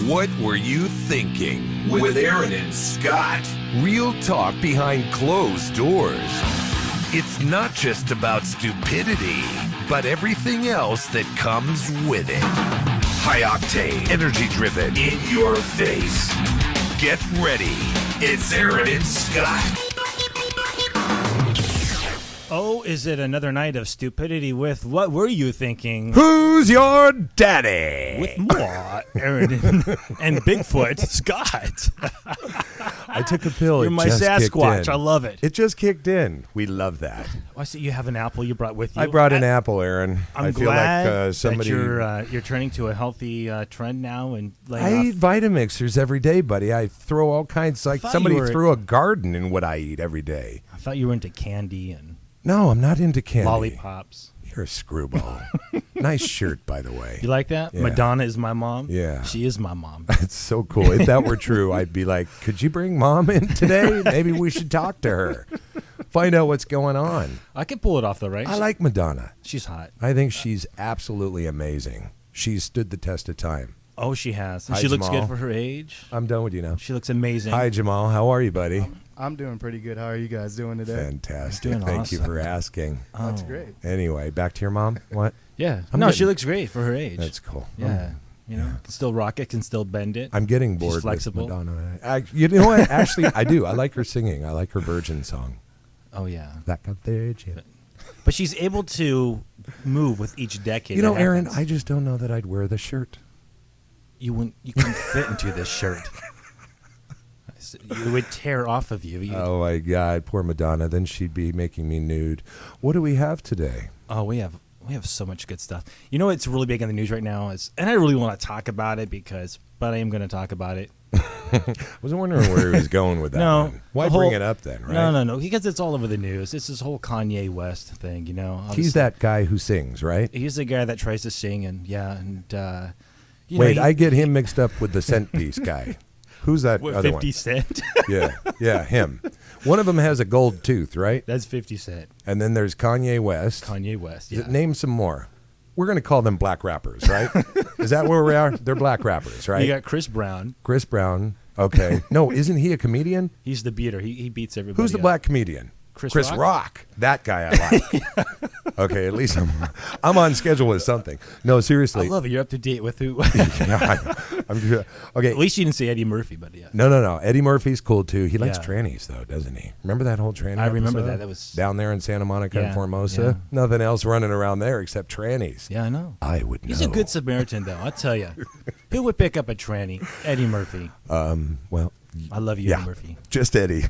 What were you thinking? With Aaron and Scott. Real talk behind closed doors. It's not just about stupidity, but everything else that comes with it. High octane, energy driven, in your face. Get ready. It's Aaron and Scott. Oh, is it another night of stupidity with What Were You Thinking? Who's your daddy? With more Aaron and Bigfoot Scott. I took a pill. You're it my just kicked Sasquatch. in. I love it. It just kicked in. We love that. I see you have an apple you brought with you. I brought an apple, Aaron. I'm I feel glad like somebody. that you're turning to a healthy trend now and I eat Vitamixers every day, buddy. I throw all kinds. Like thought somebody you were- threw a garden in what I eat every day. I thought you were into candy and No, I'm not into candy. lollipops. You're a screwball. Nice shirt, by the way. You like that? Yeah. Madonna is my mom. Yeah. She is my mom. It's so cool. If that were true, I'd be like, could you bring mom in today? Maybe we should talk to her. Find out what's going on. I can pull it off though, right? I like Madonna. She's hot. I think she's absolutely amazing. She's stood the test of time. Oh, she has. And Hi, she looks Jamal. good for her age. I'm done with you now. She looks amazing. Hi, Jamal. How are you, buddy? I'm doing pretty good. How are you guys doing today? Fantastic. Doing Thank you awesome. for asking. That's Oh. great. Anyway, back to your mom. What? Yeah. I'm No, getting- she looks great for her age. That's cool. Yeah. You know, can still rock it, can still bend it. I'm getting bored with flexible. Madonna. You know what? Actually, I do. I like her singing. I like her Virgin song. Oh, yeah. Like a virgin. But she's able to move with each decade. You know, that Aaron, happens. I just don't know that I'd wear the shirt. You couldn't fit into this shirt. It would tear off of you. Oh, my God. Poor Madonna. Then she'd be making me nude. What do we have today? Oh, we have so much good stuff. You know what's really big in the news right now is, and I really want to talk about it but I am going to talk about it. I was wondering where he was going with that. No, one. Why the whole- bring it up then, right? No, because it's all over the news. It's this whole Kanye West thing, you know. He's that guy who sings, right? He's the guy that tries to sing, and you Wait, know, I get him mixed up with the cent piece guy. Who's that what, other 50 one? Cent. Yeah, him. One of them has a gold tooth, right? That's 50 Cent. And then there's Kanye West. Kanye West. Yeah. Name some more. We're going to call them black rappers, right? Is that where we are? They're black rappers, right? You got Chris Brown. Chris Brown. Okay. No, isn't he a comedian? He's the beater. He beats everybody. Who's the up. black comedian? Chris Rock. That guy I like. Okay, at least I'm on schedule with something. No, seriously. I love it. You're up to date with who. Yeah, okay. At least you didn't say Eddie Murphy, but yeah. No. Eddie Murphy's cool too. He likes Yeah. trannies though, doesn't he? Remember that whole tranny? I remember episode? that. That was down there in Santa Monica and Yeah, Formosa. yeah. Nothing else running around there except trannies. Yeah, I know. I would know. He's a good Samaritan, though. I'll tell you. Who would pick up a tranny? Eddie Murphy. Well, I love you, yeah, Eddie Murphy. just Eddie.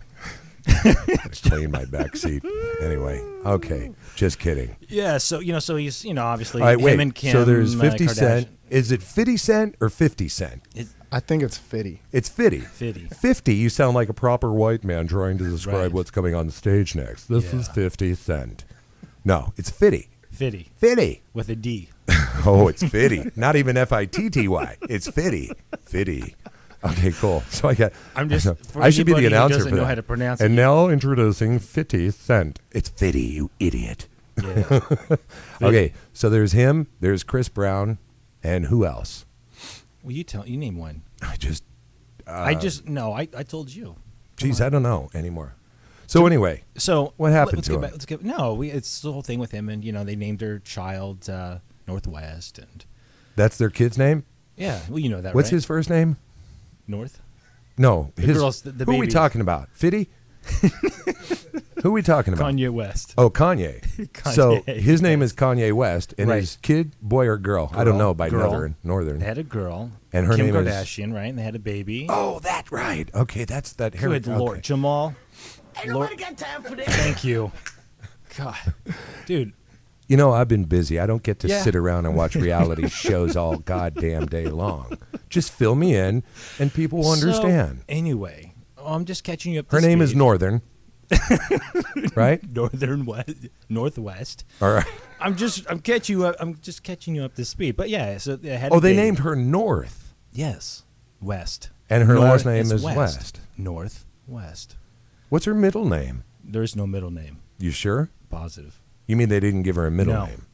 Clean my back seat. Anyway, okay, just kidding. Yeah, so he's obviously All right, him wait. and Kim. So there's 50 Kardashian. Cent. Is it 50 Cent or 50 Cent? I think it's fitty. It's 50. 50. 50, you sound like a proper white man trying to describe Right. what's coming on the stage next. This is Yeah. 50 Cent. No, it's 50. 50 50. with a D. Oh, it's Fitty. Not even Fitty. It's Fitty. Fitty. Okay, cool. So I'm just. For I should be the anybody who announcer doesn't for know that. how to pronounce And it. now introducing 50 Cent. It's Fitty, you idiot. Yeah. Okay, so there's him, there's Chris Brown, and who else? Well, you name one. I just, I told you. geez, I don't know anymore. So anyway, So What happened let's to get him? back. Let's get it's the whole thing with him, and they named their child Northwest, and that's their kid's name? yeah, well you know that. What's right? his first name? North? No, The his. girl's the who are we baby. talking about? Fitty? Who are we talking about? Kanye West. Oh, Kanye. Kanye, So his name yes. is Kanye West, and Right. his kid, boy or girl? I don't know by Girl. Northern. They had a girl, And her Kim name is- Kardashian, right? And they had a baby. Oh, that right. Okay, that's that. Good Lord, okay. Jamal. Ain't nobody got time for that. Thank you. God, dude. You know, I've been busy. I don't get to Yeah. sit around and watch reality shows all goddamn day long. Just fill me in, and people will understand. So, anyway, I'm just catching you up. To Her name is speed. Northern, right? Northwest. All right. I'm just catching you up to speed. But yeah, so they had. Oh, a they baby. named her North, Yes, West. and her last North- name it's is West. Northwest. What's her middle name? There's no middle name. You sure? Positive. You mean they didn't give her a middle No. name?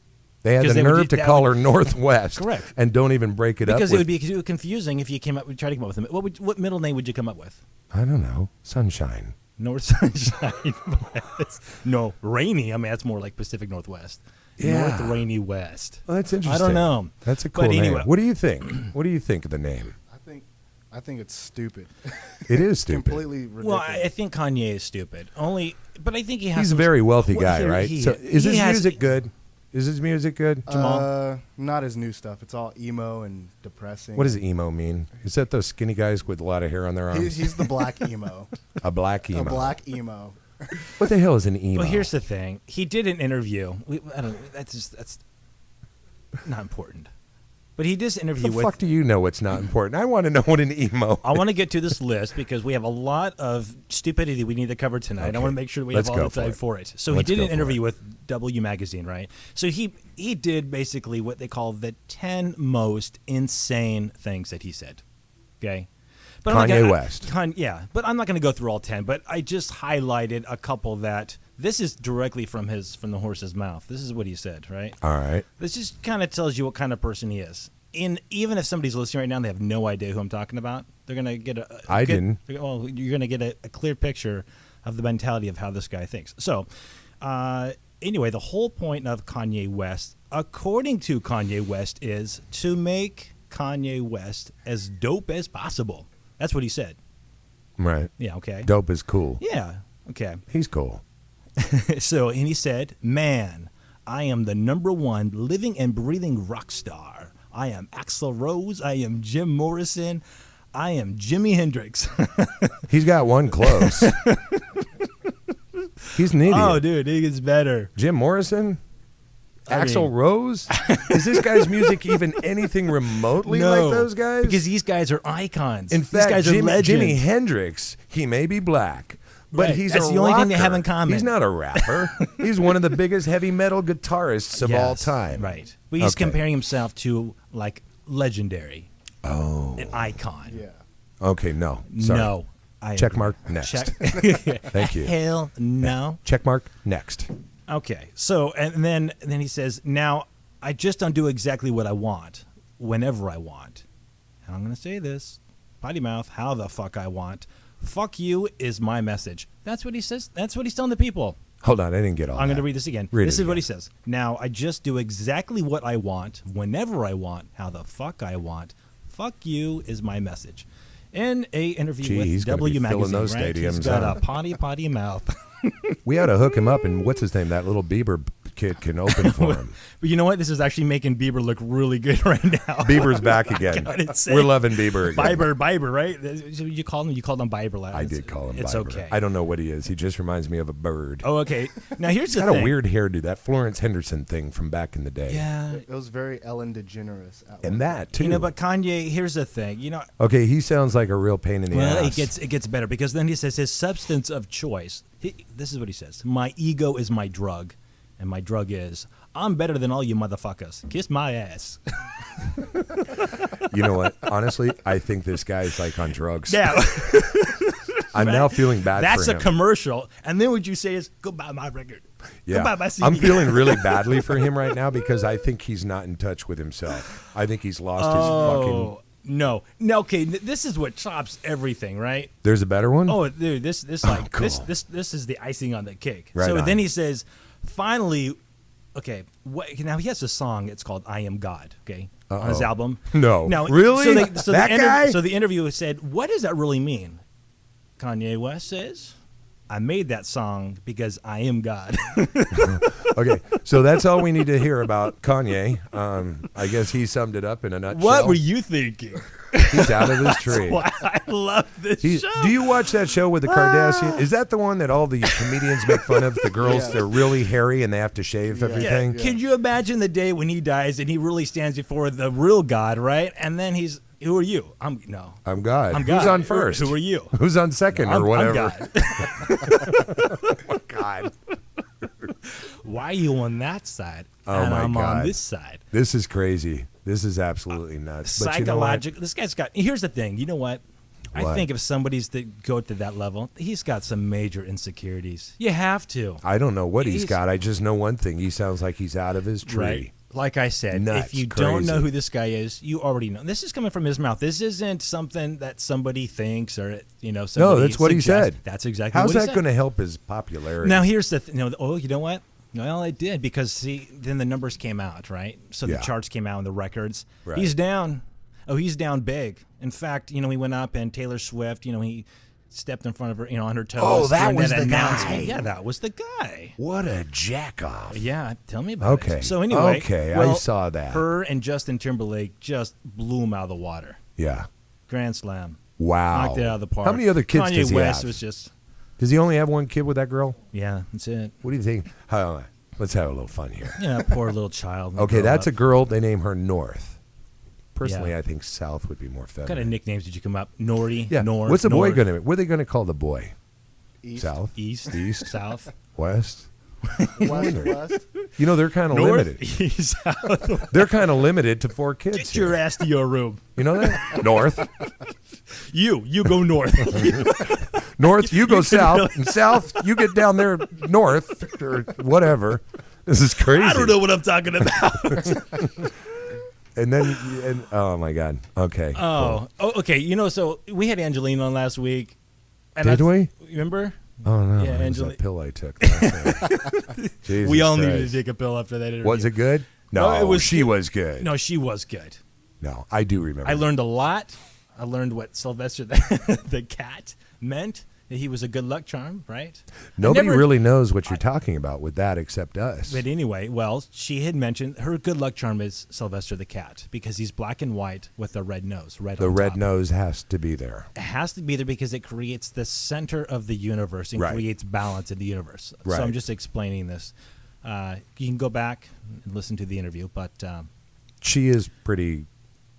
They had Because the they would nerve do- to that call would- her Northwest. Correct. And don't even break it Because up it would with, be confusing if you try to come up with them. What middle name would you come up with? I don't know, Sunshine. North Sunshine West. No, Rainy. I mean, that's more like Pacific Northwest. Yeah. North Rainy West. Well, that's interesting. I don't know. That's a cool But name. anyway. What do you think? What do you think of the name? I think it's stupid. It is stupid. Completely ridiculous. Well, I think Kanye is stupid. But I think he has. He's a some- very wealthy Well, guy, here, right? he- So is he his has- music good? Is his music good? Not his new stuff. It's all emo and depressing. What does emo mean? Is that those skinny guys with a lot of hair on their arms? He's the black emo. A black emo. A black emo. What the hell is an emo? Well, here's the thing. He did an interview. I don't. That's not important. But he did an interview the with. fuck do you know what's not important? I want to know what an emo I want to get to this list because we have a lot of stupidity we need to cover tonight. Okay. I want to make sure we Let's have all go the time for for it. So Let's he did go an for interview it. with W Magazine, right? So he did basically what they call the 10 most insane things that he said. Okay? But I'm not Kanye gonna- West. Yeah, but I'm not going to go through all 10, but I just highlighted a couple that this is directly from the horse's mouth. This is what he said, right? All right. This just kind of tells you what kind of person he is. Even if somebody's listening right now, and they have no idea who I'm talking about. They're gonna get didn't. Well, you're gonna get a clear picture of the mentality of how this guy thinks. So, anyway, the whole point of Kanye West, according to Kanye West, is to make Kanye West as dope as possible. That's what he said. Right. Yeah. Okay. Dope is cool. Yeah. Okay. He's cool. So, and he said, "Man, I am the #1 living and breathing rock star. I am Axl Rose. I am Jim Morrison. I am Jimi Hendrix." He's got one close. He's an idiot. Oh, dude, it gets better. Jim Morrison? I Axl mean- Rose? Is this guy's music even anything remotely like those guys? Because these guys are icons. in these fact, guys are legends. Jimi Hendrix, he may be black, but Right. he's That's a the only thing they rocker. have in common. He's not a rapper. He's one of the biggest heavy metal guitarists of all Yes, time. Right. But he's Okay. comparing himself to, like, legendary. Oh. An icon. Yeah. Okay, no. Sorry. No. I Check agree. mark, next. Check. Thank you. Hell no. Check mark, next. Okay, so and then he says, "Now I just don't do exactly what I want, whenever I want." And I'm gonna say this, potty mouth, how the fuck I want. Fuck you is my message. That's what he says. That's what he's telling the people. Hold on, I didn't get all I'm that. gonna read this again. Read This it is what again. he says. Now I just do exactly what I want, whenever I want, how the fuck I want. Fuck you is my message. In a interview Gee, with he's gonna be W filling Magazine, those right? stadiums, He's got huh? a potty mouth. We ought to hook him up, and what's his name? That little Bieber kid can open for him. But you know what? This is actually making Bieber look really good right now. Bieber's back again. God, it's sick. We're loving Bieber again. Bieber, right? So you called him Bieber last. I did call him It's Bieber. okay. I don't know what he is. He just reminds me of a bird. Oh, okay. Now here's He's the got thing. a weird hairdo, that Florence Henderson thing from back in the day. Yeah. It was very Ellen DeGeneres. At And one that, too. You know, but Kanye, here's the thing. You know, Okay, he sounds like a real pain in the well, ass. it gets better because then he says his substance of choice. This is what he says: "My ego is my drug, and my drug is I'm better than all you motherfuckers. Kiss my ass." You know what? Honestly, I think this guy's like on drugs. Yeah. I'm now feeling bad That's for a him. commercial. And then what you say is, "Go buy my record. Yeah. Go buy my CD." I'm feeling really badly for him right now because I think he's not in touch with himself. I think he's lost his fucking... Oh, no. Okay, this is what tops everything, right? There's a better one? Oh, dude, this like cool. this is the icing on the cake. Right so on. then he says, finally, okay. Now he has a song. It's called "I Am God." Okay, on his Uh-oh. album. No. Now, Really? That the guy? So the interviewer said, "What does that really mean?" Kanye West says, "I made that song because I am God." Okay, so that's all we need to hear about Kanye. I guess he summed it up in a nutshell. What were you thinking? He's out of his tree. Why I love this show. Do you watch that show with the Kardashians? Is that the one that all the comedians make fun of? The girls, Yeah. they're really hairy and they have to shave everything? Yeah. Can you imagine the day when he dies and he really stands before the real God, right? And then he's, "Who are you?" I'm God. I'm God. I'm God. Who's on first? Who are you? Who's on second I'm, or whatever? I'm God. God. Why are you on that side? Oh, and my I'm God. on this side. This is crazy. This is absolutely nuts. But you know what? Psychological. This guy's got. Here's the thing. You know what? I What? think if somebody's to go to that level, he's got some major insecurities. You have to. I don't know what he's He's- got. I just know one thing. He sounds like he's out of his tree. Right. Like I said, Nuts, if you don't know crazy. who this guy is, you already know. This is coming from his mouth. This isn't something that somebody thinks or No, somebody that's what he suggests. said. That's exactly How's what he that said. going to help his popularity? Now here's the you know what? Well, it did because see, then the numbers came out, right? So Yeah. the charts came out and the records. Right. He's down. Oh, he's down big. In fact, he went up and Taylor Swift, he stepped in front of her, on her toes. Oh, that during was the announcement. guy. Yeah, that was the guy. What a jackoff. Yeah, tell me about Okay. it. So anyway, Okay, I well, saw that. Her and Justin Timberlake just blew him out of the water. Yeah. Grand slam. Wow. Knocked it out of the park. How many other kids Kanye does he West have? was just, Does he only have one kid with that girl? yeah, that's it. What do you think? Let's have a little fun here. Poor little child. Okay, that's a girl. They name her North. Personally, Yeah. I think South would be more What feminine. kind of nicknames did you come up? Norty, Yeah. North. What's the boy North, going to? What are they going to call the boy? East, South, East, East, South, West. west. They're kind of North, limited. East, South. They're kind of limited to 4 kids. Get your here. ass to your room. You know that? North, You go north. North. You go south, and south. You get down there north or whatever. This is crazy. I don't know what I'm talking about. And then, oh my God. Okay. Oh, okay. So we had Angelina on last week. And Did we? Remember? Oh no! Yeah, it was Angela- that pill I took. Jesus We all needed to Christ. take a pill after that interview. Was it good? No, No, it was she good. was good. No, she was good. No, I do remember. I learned a lot. I learned what Sylvester the cat meant. That he was a good luck charm, right? Nobody I never- really knows what you're talking about with that except us. But anyway, well, she had mentioned her good luck charm is Sylvester the cat because he's black and white with a red nose. The on red top. nose has to be there. It has to be there because it creates the center of the universe and Right. creates balance in the universe. Right. So I'm just explaining this. You can go back and listen to the interview, but She is pretty.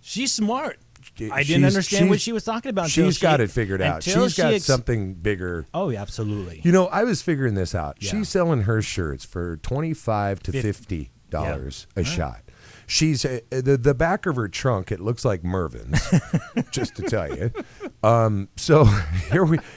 she's smart. I she's- didn't understand what she's- she was talking about. until She's she- got it figured out. until She's she got something bigger. Oh, yeah, absolutely. I was figuring this out. Yeah. She's selling her shirts for $25 to $50 a shot. She's the back of her trunk. It looks like Mervin's, just to tell you. So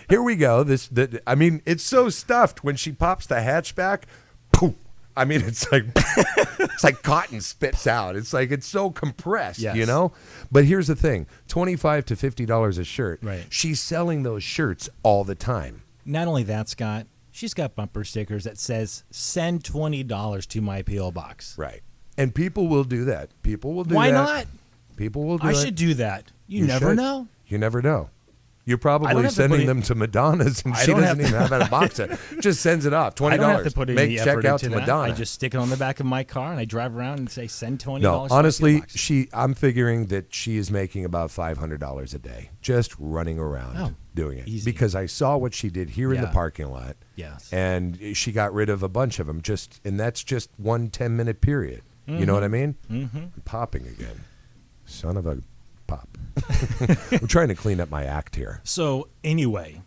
here we go. It's so stuffed when she pops the hatchback. Poof. It's like cotton spits out. It's like it's so compressed, Yes. But here's the thing: $25 to $50 a shirt. Right. She's selling those shirts all the time. Not only that, Scott, she's got bumper stickers that says "Send $20 to my PO box." Right. And people will do that. People will do Why that. not? People will do I it. should do that. You never should. know. You never know. You're I don't probably have to sending put them to Madonna's, and I she don't doesn't have to- even have a box set. Just sends it off. $20. I don't have to put any Make effort checkout into to that. Madonna. I just stick it on the back of my car and I drive around and say "Send $20." No, to my PO honestly, box." I'm figuring that she is making about $500 a day just running around Oh, doing it. easy. Because I saw what she did here in the Yeah. parking lot. Yes. And she got rid of a bunch of them and that's just one 10-minute period. You know what I mean? Mm-hmm. I'm popping again. Son of a pop. I'm trying to clean up my act here. So anyway,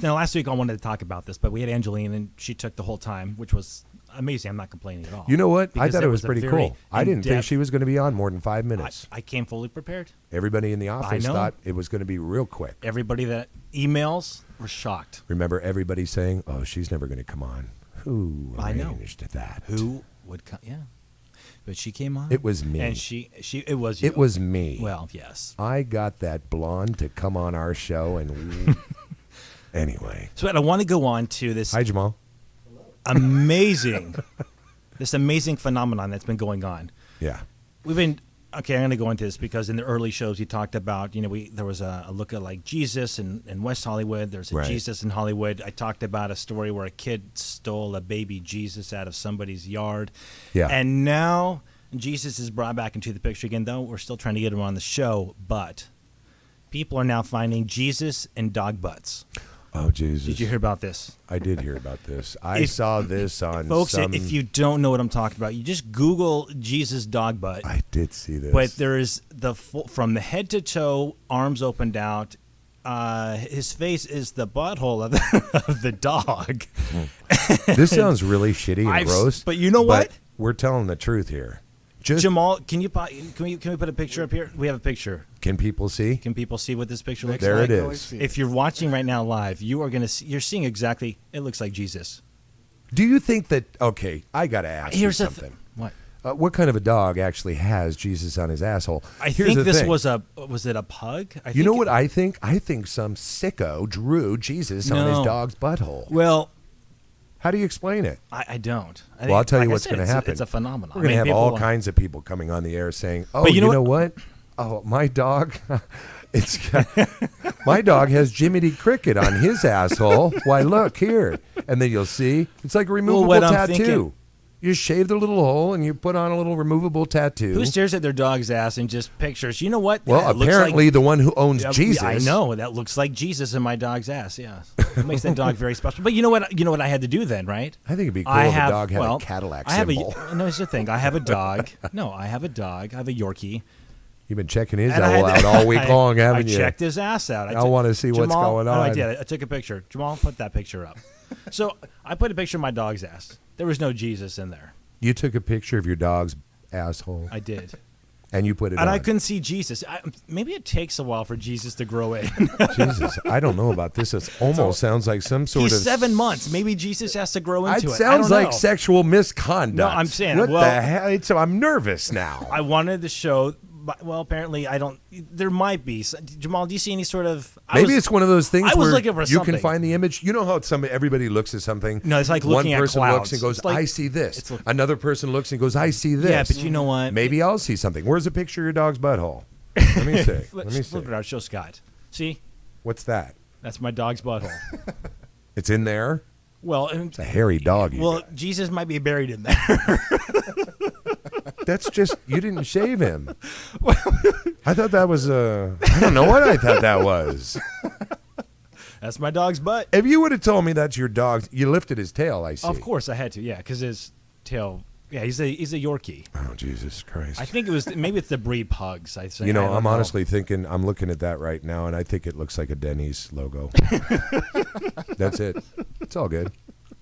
now last week I wanted to talk about this, but we had Angeline and she took the whole time, which was amazing. I'm not complaining at all. You know what? I Because thought it was a pretty very cool. I didn't think in-depth- she was going to be on more than 5 minutes. I came fully prepared. Everybody in the office know. thought it was going to be real quick. Everybody that emails were shocked. Remember everybody saying, "Oh, she's never going to come on." Who I know. arranged that? Who would come? Yeah, but she came on. It was me. and it was you. It was me. Well, yes. I got that blonde to come on our show, and anyway. So I want to go on to this Hi, Jamal. amazing, this amazing phenomenon that's been going on. Yeah. We've been okay. I'm going to go into this because in the early shows he talked about there was a look at like Jesus in West Hollywood. There's a Right. Jesus in Hollywood. I talked about a story where a kid stole a baby Jesus out of somebody's yard. Yeah. And now Jesus is brought back into the picture again. Though we're still trying to get him on the show, but people are now finding Jesus in dog butts. Oh, Jesus. Did you hear about this? I did hear about this. I If- saw this on Folks, some... if you don't know what I'm talking about, you just Google Jesus dog butt. I did see this. But there is from the head to toe, arms opened out. His face is the butthole of the dog. This sounds really shitty and I've- gross. but you know what? But we're telling the truth here. Just Jamal, can we put a picture up here? We have a picture. can people see? Can people see what this picture looks There like? it Like, always is. see If you're watching right now live, you're seeing exactly. It looks like Jesus. Do you think that? Okay, I got to ask Here's you the something. what? What kind of a dog actually has Jesus on his asshole? I Here's think the this thing. was it a pug? You know what I think? I think some sicko drew Jesus on his No. dog's butthole. Well, How do you explain it? I don't. I Well, I'll tell you like I what's said, going to it's- happen. It's a phenomenon. We're going to have people all want- kinds of people coming on the air saying, "Oh, But you you know know what? Oh, my dog, my dog has Jiminy Cricket on his asshole. Why, look here." And then you'll see it's like a removable what I'm tattoo. thinking- You shave the little hole and you put on a little removable tattoo. Who stares at their dog's ass and just pictures? You know what? Well, Yeah, it looks apparently like, the one who owns Yeah, Jesus. I know that looks like Jesus in my dog's ass. Yeah, it makes that dog very special. But you know what? You know what I had to do then, right? I think it'd be cool I if have, a dog had well, a Cadillac I have symbol. no, here's the thing. I have a dog. No, I have a dog. I have a Yorkie. You've been checking his And I owl had out to- all week long, haven't I you? checked his ass out. I wanna see what's Jamal- going Oh, I on. did. I took a picture. Jamal, put that picture up. So I put a picture of my dog's ass. There was no Jesus in there. You took a picture of your dog's asshole I did. and you put it And on. I couldn't see Jesus. Maybe it takes a while for Jesus to grow in. Jesus, I don't know about this. It almost sounds like some sort He's of 7 months. Maybe Jesus has to grow into It it. I sounds don't like know. sexual misconduct. No, I'm saying, what well- the hell? So I'm nervous now. I wanted to show. But, well, apparently I don't. There might be. Jamal, do you see any sort of? Maybe it's one of those things I was where looking for you can something. find the image. You know how everybody looks at something. No, it's like one looking at person clouds. looks and goes, It's like- "I see this." it's like- Another person looks and goes, "I see this." Yeah, but you know what? Maybe I'll see something. Where's a picture of your dog's butthole? Let me see. Let me see. Flip it out. Show Scott. See, What's that? that's my dog's butthole. It's in there. Well, It's a hairy dog. well, Jesus might be buried in there. That's just you didn't shave him. I thought that was I don't know what I thought that was. That's my dog's butt. If you would have told me that's your dog, you lifted his tail. I see. Of course, I had to. Yeah, because his tail. Yeah, he's a Yorkie. Oh Jesus Christ! I think it was maybe it's the breed pugs. I think. You know, I don't I'm honestly thinking. I'm looking at that right now, and I think it looks like a Denny's logo. That's it. It's all good.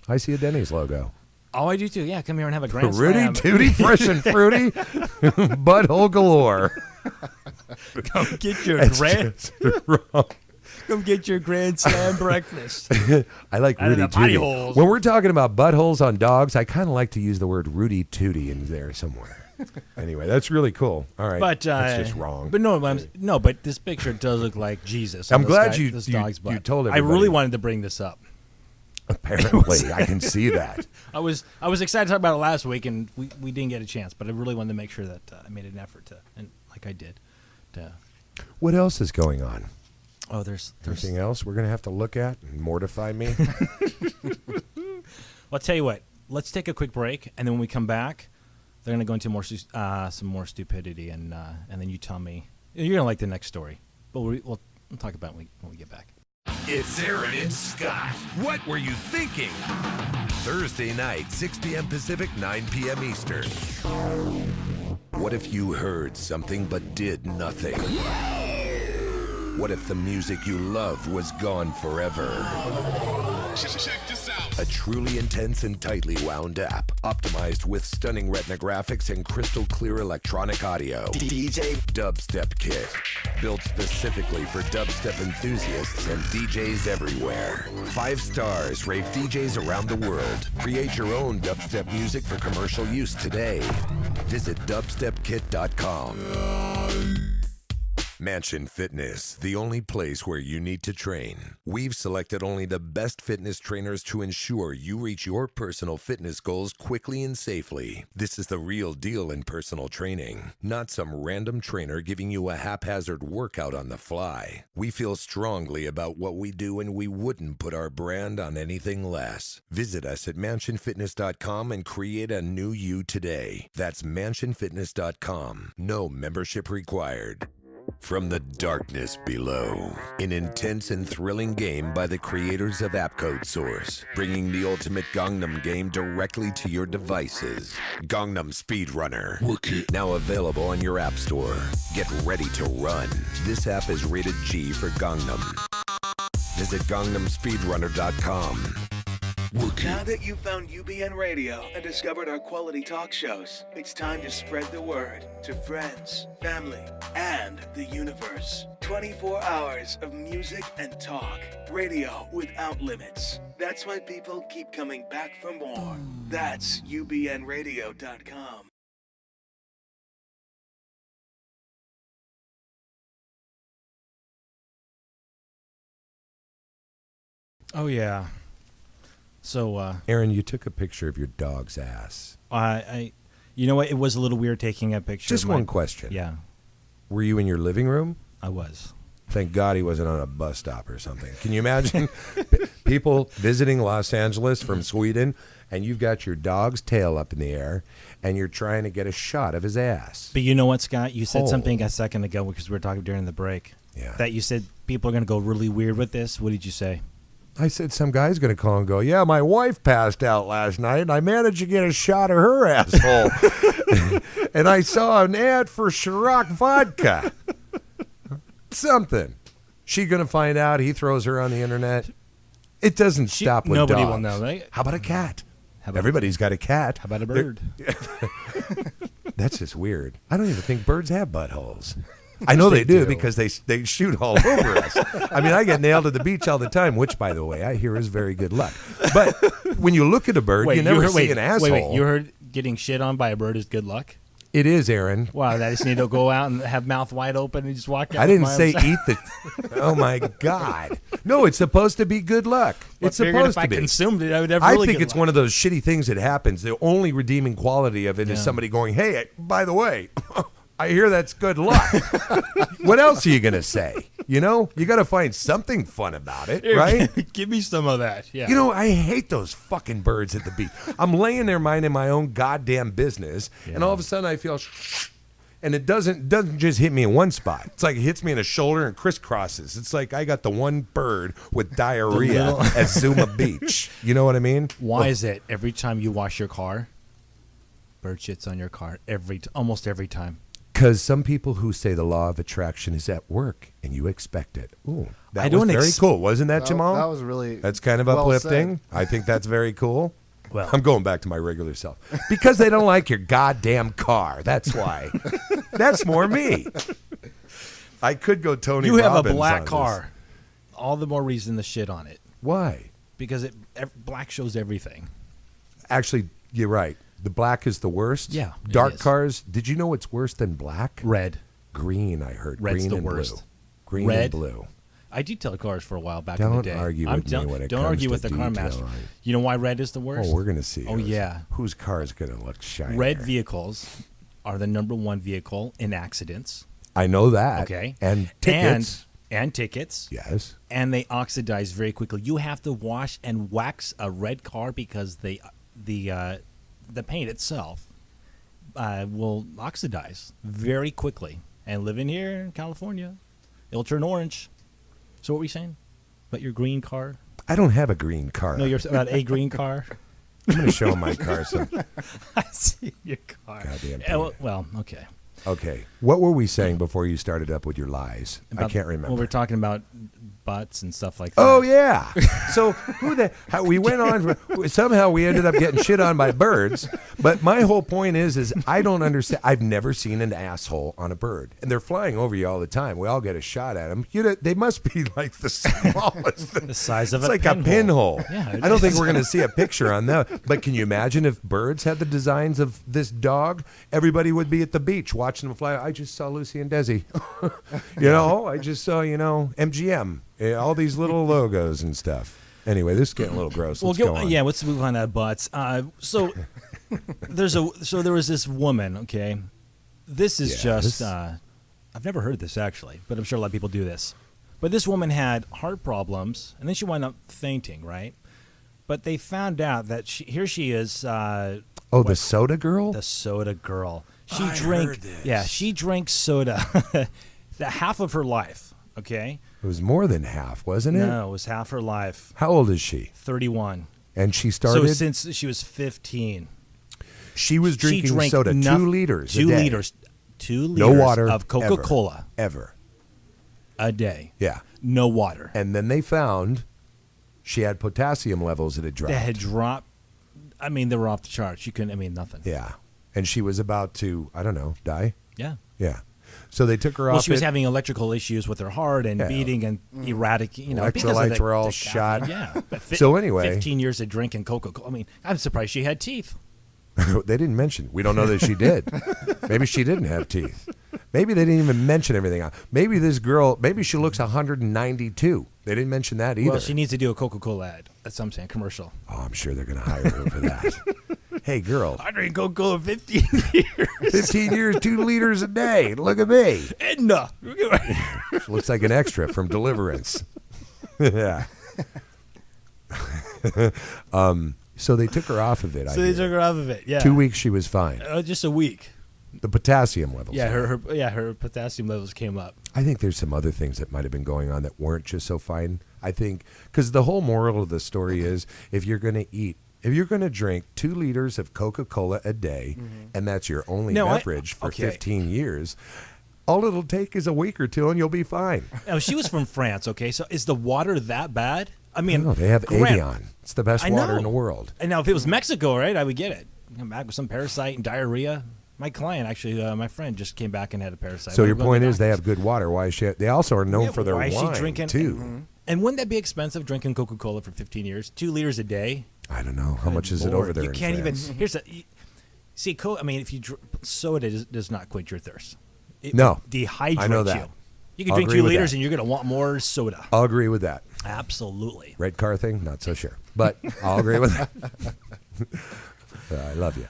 I see a Denny's logo. Oh, I do too. Yeah, come here and have a grand Rudy slam. Tooty, fresh and fruity, butthole galore. Come get your That's grand. just wrong. Come get your grand slam breakfast. I like Out of Rudy the potty Tooty. holes. When we're talking about buttholes on dogs, I kind of like to use the word Rudy Tooty in there somewhere. Anyway, that's really cool. All right, But that's just wrong. But no, but this picture does look like Jesus. on I'm this glad guy- you- this you- dog's you butt. told I everybody. really wanted to bring this up. Apparently, I can see that. I was excited to talk about it last week, and we didn't get a chance. But I really wanted to make sure that I made an effort to, and like I did, to. What else is going on? Oh, there's. Anything else we're going to have to look at and mortify me? Well, I'll tell you what. Let's take a quick break, and then when we come back, they're going to go into some more stupidity, and then you tell me you're going to like the next story. But we'll talk about it when we get back. It's Aaron and Scott. What were you thinking? Thursday night, 6 p.m. Pacific, 9 p.m. Eastern. What if you heard something but did nothing? What if the music you loved was gone forever? Check this out. A truly intense and tightly wound app, optimized with stunning retina graphics and crystal clear electronic audio. DJ Dubstep Kit, built specifically for dubstep enthusiasts and DJs everywhere. 5 stars rave DJs around the world. Create your own dubstep music for commercial use today. Visit dubstepkit.com. Mansion Fitness, the only place where you need to train. We've selected only the best fitness trainers to ensure you reach your personal fitness goals quickly and safely. This is the real deal in personal training, not some random trainer giving you a haphazard workout on the fly. We feel strongly about what we do and we wouldn't put our brand on anything less. Visit us at mansionfitness.com and create a new you today. That's mansionfitness.com. No membership required. From the darkness below, an intense and thrilling game by the creators of Appcode Source, bringing the ultimate Gangnam game directly to your devices. Gangnam Speedrunner, now available on your app store. Get ready to run. This app is rated G for Gangnam. Visit GangnamSpeedrunner.com. Now that you've found UBN Radio and discovered our quality talk shows, it's time to spread the word to friends, family, and the universe. 24 hours of music and talk. Radio without limits. That's why people keep coming back for more. That's UBNradio.com. Oh yeah. So Aaron, you took a picture of your dog's ass. I you know what? It was a little weird taking a picture. Just of my- one question. Yeah, Were you in your living room? I was. Thank God he wasn't on a bus stop or something. Can you imagine people visiting Los Angeles from Sweden, and you've got your dog's tail up in the air, and you're trying to get a shot of his ass? But you know what, Scott? You said Oh. something a second ago because we were talking during the break. Yeah. That you said people are going to go really weird with this. What did you say? I said some guy's going to call and go, yeah, my wife passed out last night, and I managed to get a shot of her asshole. And I saw an ad for Ciroc vodka. Something. She going to find out. He throws her on the internet. It doesn't stop with nobody dogs. will know, right? How about a cat? How about- Everybody's got a cat. How about a They're- bird? That's just weird. I don't even think birds have buttholes. I know they do because they shoot all over us. I mean, I get nailed at the beach all the time, which, by the way, I hear is very good luck. But when you look at a bird, you never see an asshole. Wait, you heard getting shit on by a bird is good luck? It is, Aaron. Wow, I just need to go out and have mouth wide open and just walk out. I didn't with my say arms out. eat the. Oh my God! No, it's supposed to be good luck. Well, It's figured supposed if I to be. consumed it, I would have I really think good it's luck. one of those shitty things that happens. The only redeeming quality of it is Yeah. somebody going, "Hey, by the way, I hear that's good luck." What else are you gonna say? You know, you got to find something fun about it, Here, right? Give me some of that. Yeah. You know, I hate those fucking birds at the beach. I'm laying there minding my own goddamn business, and all of a sudden I feel, and it doesn't just hit me in one spot. It's like it hits me in the shoulder and crisscrosses. It's like I got the one bird with diarrhea little- at Zuma Beach. You know what I mean? Why is it every time you wash your car, bird shits on your car almost every time? Because some people who say the law of attraction is at work, and you expect it. Ooh, that I was don't very ex- cool, wasn't that, Jamal? That was really. That's kind of well uplifting. said. I think that's very cool. Well- I'm going back to my regular self because they don't like your goddamn car. That's why. That's more me. I could go Tony. You have a Robbins black on this. car. All the more reason to shit on it Why? because black shows everything. Actually, you're right. The black is the worst. Yeah, it Dark is. cars. Did you know what's worse than black? Red. Green. I heard. Red's Green the and worst. blue. Green Red? and blue. I detailed cars for a while back in the Don't day. argue I'm with me tell- when it Don't comes argue to with the car master. detailing. You know why red is the worst? Oh, we're gonna see. Oh, yeah. Whose car is gonna look shiny? Red vehicles are the number one vehicle in accidents. I know that. Okay. And tickets. And tickets. Yes. And they oxidize very quickly. You have to wash and wax a red car because the paint itself will oxidize very quickly. And living here in California, it'll turn orange. So what were you saying about your green car? I don't have a green car. No, you're about a green car. I'm going to show my car some. I see your car. Goddamn Yeah, thing. well, okay. Okay. What were we saying before you started up with your lies? I About- can't remember. Well, we're talking about butts and stuff like that. Oh yeah. So how we went on somehow we ended up getting shit on by birds. But my whole point is I don't understand. I've never seen an asshole on a bird, and they're flying over you all the time. We all get a shot at them. You know, they must be like the smallest. The size of It's a like pinhole. a pinhole. Yeah, it I don't think is. we're going to see a picture on that. But can you imagine if birds had the designs of this dog? Everybody would be at the beach watching them fly. I just saw Lucy and Desi. I just saw MGM. All these little logos and stuff. Anyway, this is getting a little gross. Let's go on. Yeah, let's move on to butts. So there was this woman. Okay, this is Yes. just I've never heard this actually, but I'm sure a lot of people do this. But this woman had heart problems, and then she wound up fainting. Right, but they found out that she is. The soda girl? The soda girl. She I drank. heard this. Yeah, she drank soda. The half of her life. Okay. It was more than half, wasn't it? No, it was half her life. How old is she? 31. And she started. So since she was 15, she was drinking she drank soda, 2 liters. a 2 day. liters. 2 liters No water. of Coca-Cola Ever. a day. Yeah. No water. And then they found she had potassium levels that had dropped. They had dropped. I mean, they were off the charts. You couldn't. I mean, nothing. Yeah. And she was about to, I don't know, die. Yeah. Yeah. So they took her Well, off. she was it. having electrical issues with her heart and Yeah. beating and erratic. Because of Electrolytes the- were all the shot. caffeine. Yeah. But So anyway. 15 years of drinking Coca-Cola. I mean, I'm surprised she had teeth. They didn't mention. We don't know that she did. Maybe she didn't have teeth. Maybe they didn't even mention everything. Maybe this girl, maybe she looks 192. They didn't mention that either. Well, she needs to do a Coca-Cola ad. That's what I'm saying, commercial. Oh, I'm sure they're going to hire her for that. Hey, girl, I drink Coca-Cola 15 years. 15 years, 2 liters a day. Look at me. Edna. Looks like an extra from Deliverance. Yeah. So they took her off of it. So they took her off of it. Yeah. 2 weeks she was fine. Just a week. The potassium levels. Yeah, her potassium levels came up. I think there's some other things that might have been going on that weren't just so fine. I think because the whole moral of the story is if you're going to drink 2 liters of Coca-Cola a day, and that's your only beverage for 15 years, all it'll take is a week or 2 and you'll be fine. Now, she was from France, okay? So is the water that bad? I mean, No, they have Evian. It's the best water in the world. And now if it was Mexico, right, I would get it. Come back with some parasite and diarrhea. My client, actually, my friend, just came back and had a parasite. So your point is they have good water. Why is she? They also are known for their why wine is she drinking, too. And wouldn't that be expensive, drinking Coca-Cola for 15 years? 2 liters a day? I don't know. How much is it over there You in can't France? even. Here's see, I mean, if you soda does not quench your thirst. It No. dehydrates I know that. you. You can I'll drink agree 2 with liters that. and you're going to want more soda. I'll agree with that. Absolutely. Red car thing, not so sure. But I'll agree with that. I love you.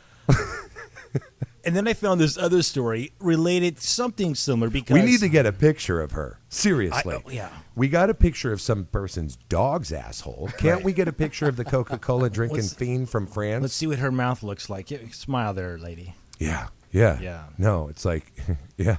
And then I found this other story related something similar because We need to get a picture of her. Seriously. yeah. We got a picture of some person's dog's asshole. Can't we get a picture of the Coca-Cola drinking Let's- fiend from France? Let's see what her mouth looks like. Yeah, smile there, lady. Yeah. Yeah. Yeah. No, it's like, yeah,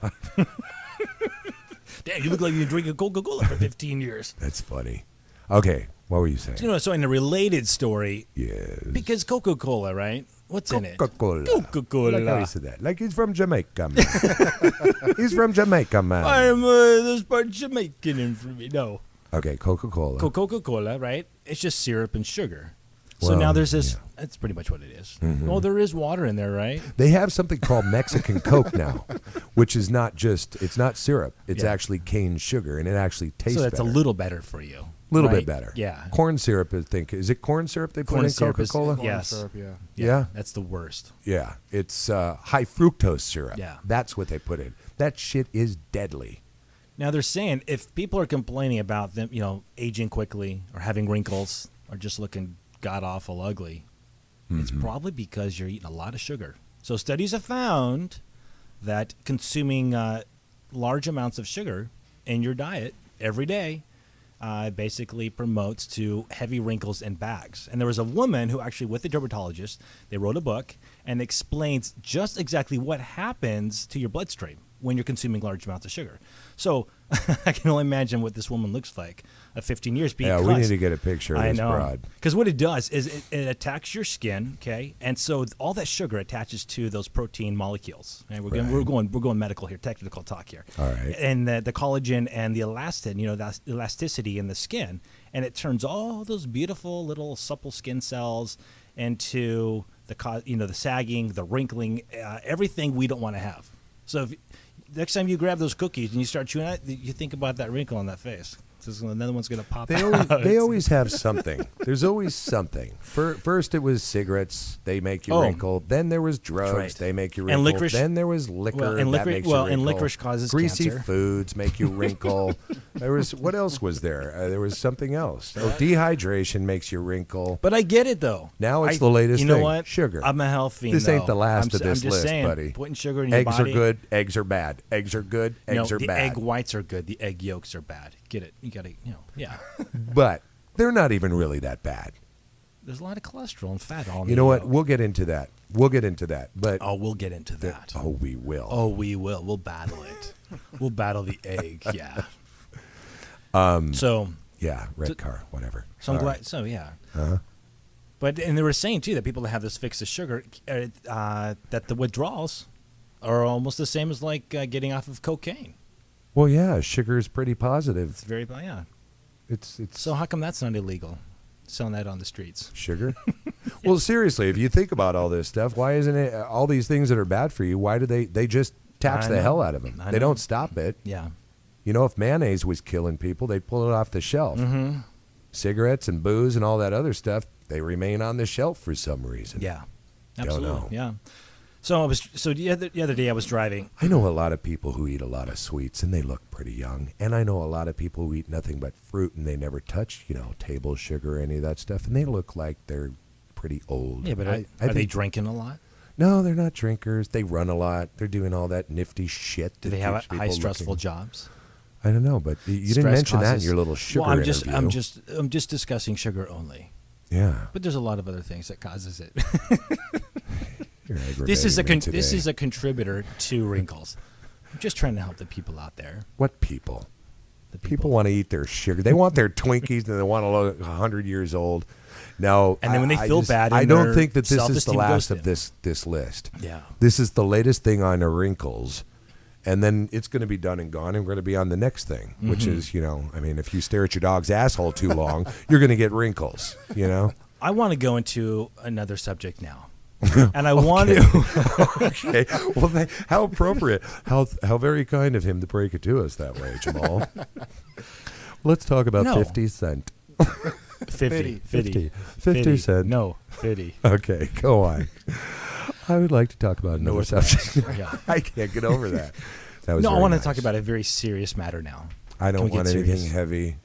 Damn, you look like you've been drinking Coca-Cola for 15 years. that's funny. Okay. What were you saying? So in a related story, Yes. because Coca-Cola, right? What's in it? Coca-Cola. Coca-Cola. Like how he said that. Like he's from Jamaica, man. He's from Jamaica, man. I'm there's part Jamaican in for me. No. Okay, Coca-Cola. Coca-Cola, right? It's just syrup and sugar. So Well, now there's this. yeah. That's pretty much what it is. Well, there is water in there, right? They have something called Mexican Coke now, which is not just, it's not syrup. It's Yeah. actually cane sugar, and it actually tastes So that's better. a little better for you. A little right? bit better. Yeah. Corn syrup, I think. Is it corn syrup they Corn put in syrup is- Coca-Cola? yeah. Yes. Syrup, yeah. Yeah. That's the worst. Yeah. It's high fructose syrup. Yeah. That's what they put in. That shit is deadly. Now they're saying if people are complaining about them, aging quickly or having wrinkles or just looking god awful ugly, it's probably because you're eating a lot of sugar. So studies have found that consuming large amounts of sugar in your diet every day basically promotes to heavy wrinkles and bags. And there was a woman who actually, with a dermatologist, they wrote a book and explains just exactly what happens to your bloodstream when you're consuming large amounts of sugar. So I can only imagine what this woman looks like at 15 years. Because, Yeah, we need to get a picture of this broad. because what it does is it attacks your skin, okay, and so all that sugar attaches to those protein molecules. And we're going medical here, technical talk here. All right. And the collagen and the elastin, that elasticity in the skin, and it turns all those beautiful little supple skin cells into the sagging, the wrinkling, everything we don't want to have. So next time you grab those cookies and you start chewing it, you think about that wrinkle on that face. So another one's going to pop out. They always have something. There's always something. First, it was cigarettes. They make you Oh. wrinkle. Then there was drugs. right. They make you And wrinkle. licorice- Then there was liquor. Well, and that licorice- makes you well, and wrinkle. licorice causes Greasy cancer. foods make you wrinkle. There was what else was there? There was something else. Oh, dehydration makes you wrinkle. But I get it though. Now it's the latest You know thing. what? Sugar. I'm a health fiend. This ain't though. the last of I'm this just list, saying, buddy. Putting sugar in your Eggs body. are good. Eggs are bad. Eggs are good. Eggs No, are the bad. egg whites are good. The egg yolks are bad. Get it? You got to, yeah. But they're not even really that bad. There's a lot of cholesterol and fat on. You know what? We'll get into that. But Oh, we'll get into that. oh, we will. Oh, we will. We'll battle it. We'll battle the egg. Yeah. So Yeah, red So- car, whatever. I'm All glad. right. So yeah. Uh-huh. But and they were saying too that people that have this fix of sugar, that the withdrawals are almost the same as like getting off of cocaine. Well, yeah, sugar is pretty positive. It's very yeah. It's So how come that's not illegal? Selling that on the streets. sugar. Well, seriously, if you think about all this stuff, why isn't it all these things that are bad for you? Why do they just tax I the know. hell out of them? I They know. don't stop it. Yeah. You know, if mayonnaise was killing people, they'd pull it off the shelf. Mm-hmm. Cigarettes and booze and all that other stuff, they remain on the shelf for some reason. Yeah. Don't Absolutely. know. Yeah. So the other day I was driving. I know a lot of people who eat a lot of sweets and they look pretty young, and I know a lot of people who eat nothing but fruit and they never touch, table sugar or any of that stuff, and they look like they're pretty old. Yeah, but I are they think- drinking a lot? No, they're not drinkers. They run a lot. They're doing all that nifty shit. Do that they have keeps high people stressful looking- jobs? I don't know, but you didn't Stress mention that in causes- your little sugar Well, interview. I'm just discussing sugar only. Yeah. But there's a lot of other things that causes it. You're this is aggravating me this today. is a contributor to wrinkles. I'm just trying to help the people out there. What people? The People want to eat their sugar. They want their Twinkies and they want to look 100 years old. No, And then when they I feel just- bad I and don't their think that this is the self-esteem last goes of down. this list. Yeah. This is the latest thing on the wrinkles, and then it's going to be done and gone, and we're going to be on the next thing, which Mm-hmm. is, if you stare at your dog's asshole too long, you're going to get wrinkles. I want to go into another subject now. And I want to Okay. Well, how appropriate. How very kind of him to break it to us that way, Jamal. Let's talk about No. 50 Cent. 50 cent. No, 50. Okay, go on. I would like to talk about another Northwest. subject. Yeah. I can't get over that. That was No, I very want to nice. talk about a very serious matter now. I Can don't we get want anything serious? heavy.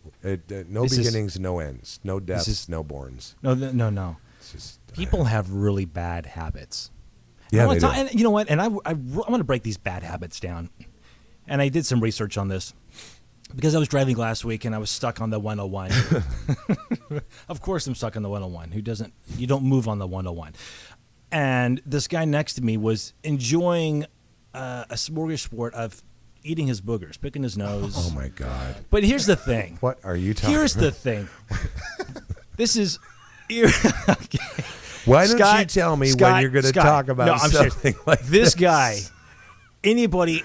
No This is- beginnings, no ends. No deaths, is- no borns. No. It's just, People have really bad habits. Yeah, I wanna they talk- do. and you know what? And I want to break these bad habits down. And I did some research on this because I was driving last week and I was stuck on the 101. Of course, I'm stuck on the 101. You don't move on the 101. And this guy next to me was enjoying a smorgasbord of eating his boogers, picking his nose. Oh my God! But here's the thing. What are you talking? Here's the thing. This is. Okay. Why don't you Scott- tell me when Scott- you're going to Scott, talk about no, I'm serious. something like this guy? Anybody?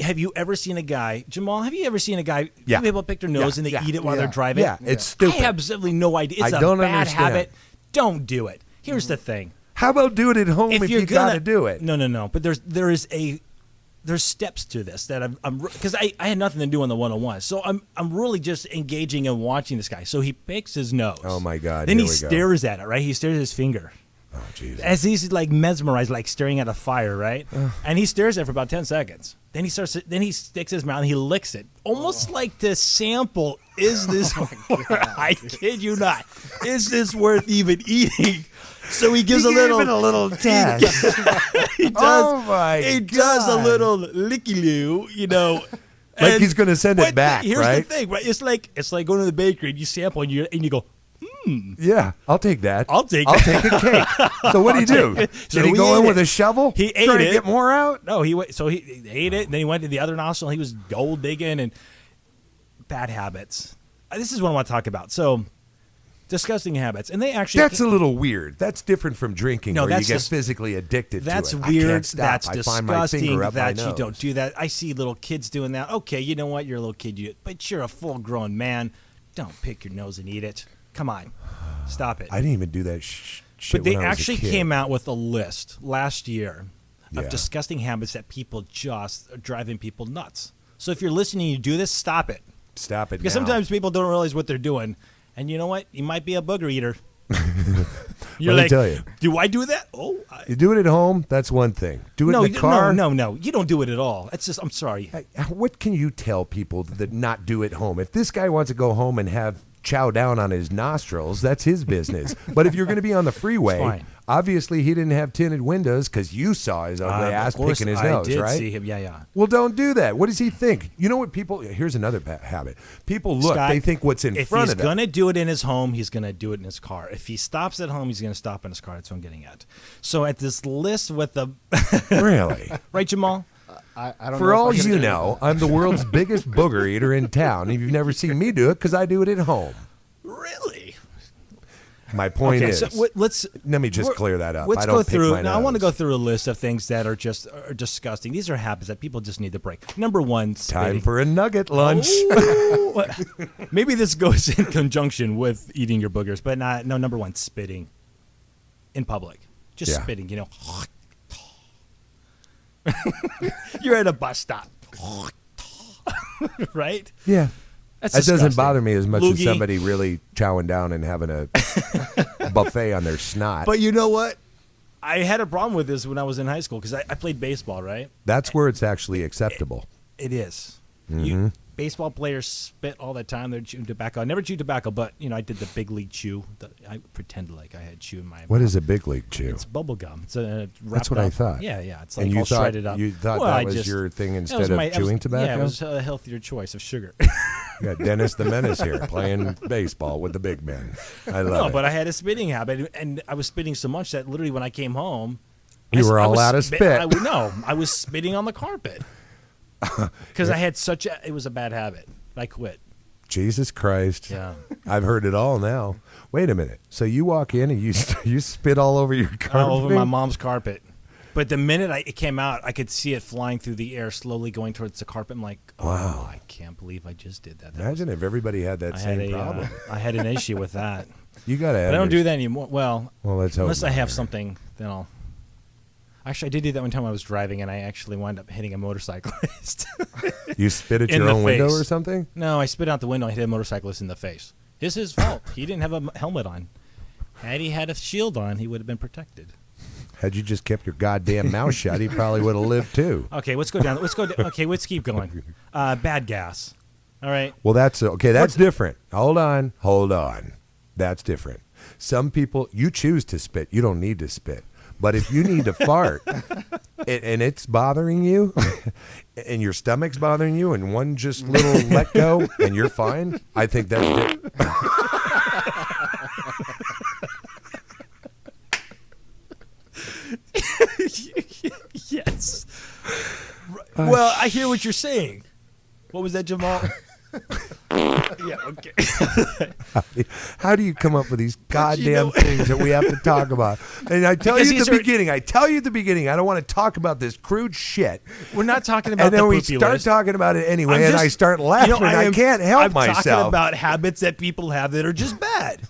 Have you ever seen a guy, Jamal? Have you ever seen a guy? Yeah. People pick their nose Yeah, and they yeah, eat it while yeah. they're driving. Yeah, it's stupid. I have absolutely no idea. It's I a don't bad understand. habit. Don't do it. Here's the thing. How about do it at home if you're you got gonna to do it? No. But there's steps to this that I'm because I had nothing to do on the 101. So I'm really just engaging and watching this guy. So he picks his nose. Oh, my God, Then here he we go. stares at it, right? He stares at his finger. Oh Jesus! As he's like mesmerized, like staring at a fire, right? And he stares at it for about 10 seconds. Then he sticks his mouth and he licks it, almost like to sample. Is this? I kid you not. Is this worth even eating? So he gives He a gave little. it a little test. He does. Oh, my He does a God. little licky-loo, Like and- he's gonna send it but back, Here's right? the thing, right? It's like going to the bakery and you sample and you go, Yeah, I'll take that. I'll take a that. cake. So what do you do? it. Did So he we go in ate with it. a shovel? He ate Trying to it. get more out? No, he ate it, and then he went to the other nostril. And he was gold digging and bad habits. This is what I want to talk about. So, disgusting habits, and they actually That's a little weird. That's different from drinking, No, where you that's get just- physically addicted that's to it. weird. I can't stop. That's I find my disgusting. finger up That my you nose. don't do that. I see little kids doing that. Okay, you know what? You're a little kid, but you're a full-grown man. Don't pick your nose and eat it. Come on, stop it. I didn't even do that shit But they when I was a actually kid. came out with a list last year Yeah. of disgusting habits that people just are driving people nuts. So if you're listening, you do this, stop it. Stop it Because now. sometimes people don't realize what they're doing. And you know what? You might be a booger eater. You're Let me like, tell you. do I do that? Oh, You do it at home, that's one thing. Do it no, in the car. no. You don't do it at all. It's just, I'm sorry. What can you tell people that not do at home? If this guy wants to go home and have chow down on his nostrils, that's his business. But if you're going to be on the freeway, fine. obviously he didn't have tinted windows because you saw his ugly ass of course, picking his I nose, did right? see him. Yeah. Well, don't do that. What does he think? You know what people? Here's another habit. People look. Scott, they think what's in if front he's of them. going to do it in his home, he's going to do it in his car. If he stops at home, he's going to stop in his car. That's what I'm getting at. So at this list with the Really? right, Jamal. I don't For know if all I can you agree know, with that. I'm the world's biggest booger eater in town. You've never seen me do it because I do it at home. Really? My point Okay, is, so let's let me just clear that up. Let's I don't go pick through. my Now I want to nose. go through a list of things that are just disgusting. These are habits that people just need to break. Number one, Time spitting. for a nugget lunch. Ooh. Maybe this goes in conjunction with eating your boogers, but not. No, number one, spitting in public. Just Yeah. spitting. You're at a bus stop, right? Yeah. That's That doesn't disgusting. bother me as much as Loogie. somebody really chowing down and having a buffet on their snot. But you know what? I had a problem with this when I was in high school because I played baseball, right? That's where it's actually acceptable. It is. Mm-hmm. Baseball players spit all the time. They're chewing tobacco. I never chewed tobacco, but I did the big league chew. I pretended like I had chew in my mouth. What is a big league chew? It's bubble gum. It's wrapped That's what I up. thought. Yeah. It's like And you all thought shredded up. you thought Well, that was your thing instead of chewing tobacco? Yeah, it was a healthier choice of sugar. You got Dennis the Menace here playing baseball with the big men. I love No, it. but I had a spitting habit, and I was spitting so much that literally when I came home, You were I all was out of spit. I was spitting on the carpet because I had it was a bad habit. I quit. Jesus Christ. Yeah. I've heard it all now. Wait a minute. So you walk in and you spit all over your carpet? All over my mom's carpet. But the minute it came out, I could see it flying through the air, slowly going towards the carpet. I'm like, oh, Wow. I can't believe I just did that. Imagine if everybody had that same problem. I had an issue with that. You got to But I don't do that anymore. Well, let's hope unless I not. have something, then I'll. Actually, I did do that one time I was driving, and I actually wound up hitting a motorcyclist. You spit at in your the own window face. or something? No, I spit out the window and hit a motorcyclist in the face. It's his fault. He didn't have a helmet on. Had he had a shield on, he would have been protected. Had you just kept your goddamn mouth shut, he probably would have lived too. Okay, let's go down. Okay, let's keep going. Bad gas. All right. Well, that's okay. That's different. Hold on. That's different. Some people, you choose to spit. You don't need to spit. But if you need to fart and it's bothering you and your stomach's bothering you and one just little let go and you're fine, I think that's it. Yes. Well, I hear what you're saying. What was that, Jamal? Yeah, okay. How do you come up with these goddamn things that we have to talk about? And I tell Because you at these the are- beginning, I don't want to talk about this crude shit. We're not talking about And then the we poopy start list. talking about it anyway, I'm and just- I start laughing. I can't help myself. I'm talking about habits that people have that are just bad.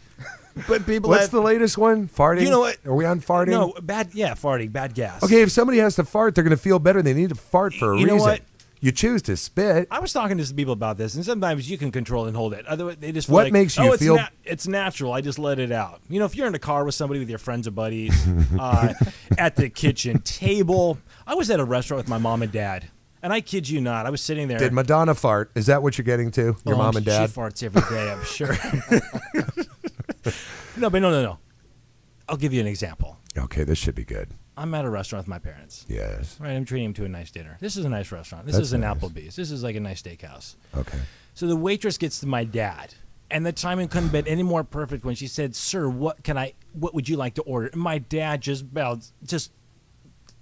But people What's have, the latest one? Farting? You know what? Are we on farting? No, farting, bad gas. Okay, if somebody has to fart, they're going to feel better. They need to fart for a You reason. know what? You choose to spit. I was talking to some people about this, and sometimes you can control and hold it. Otherwise, they just feel What like, makes you it's feel- it's natural. I just let it out. If you're in a car with somebody, with your friends or buddies, at the kitchen table. I was at a restaurant with my mom and dad, and I kid you not, I was sitting there. Did Madonna fart? Is that what you're getting to? Your mom and dad? She farts every day, I'm sure. No. I'll give you an example. Okay, this should be good. I'm at a restaurant with my parents. Yes. Right, I'm treating them to a nice dinner. This is a nice restaurant. This That's is an nice. Applebee's. This is like a nice steakhouse. Okay. So the waitress gets to my dad, and the timing couldn't have been any more perfect when she said, "Sir, what would you like to order?" And my dad just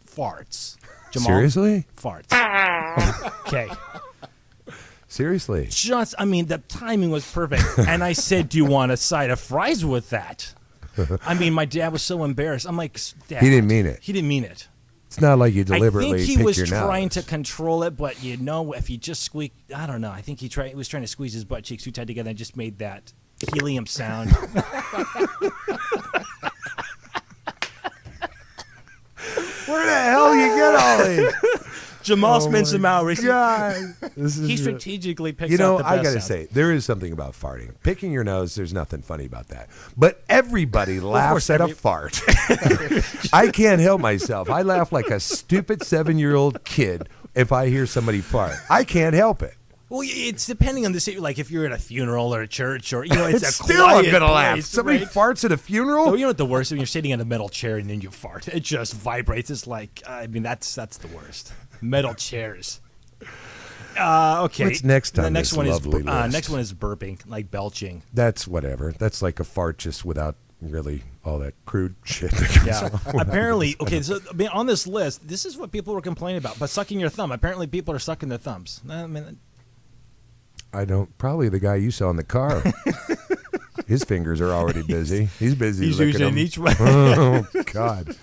farts. Jamal, Seriously? farts. Okay. Seriously? The timing was perfect. And I said, "Do you want a side of fries with that?" My dad was so embarrassed. I'm like, Dad. He didn't mean it. He didn't mean it. It's not like you deliberately I think he picked was your trying nose. to control it, but if he just squeaked, I don't know. I think he was trying to squeeze his butt cheeks too tight together and just made that helium sound. Where the hell you get all these? Jamal spent some hours. God. This is He strategically picks You know, out the I best got to sound. say, there is something about farting. Picking your nose, there's nothing funny about that. But everybody laughs at a fart. I can't help myself. I laugh like a stupid 7-year-old kid if I hear somebody fart. I can't help it. Well, it's depending on the city. Like if you're at a funeral or a church, or it's a Still, I'm quiet going to laugh. place, Somebody right? farts at a funeral? Oh, you know what the worst? When you're sitting in a metal chair and then you fart, it just vibrates. It's like, that's the worst. Metal chairs. Okay. What's next on the next this one lovely is list? next one is burping, like belching. That's whatever. That's like a fart just without really all that crude shit that comes Yeah. off. Apparently, okay. So on this list, this is what people were complaining about. But sucking your thumb. Apparently, people are sucking their thumbs. I don't. Probably the guy you saw in the car. His fingers are already busy. He's busy. He's licking using them. each one. Oh God,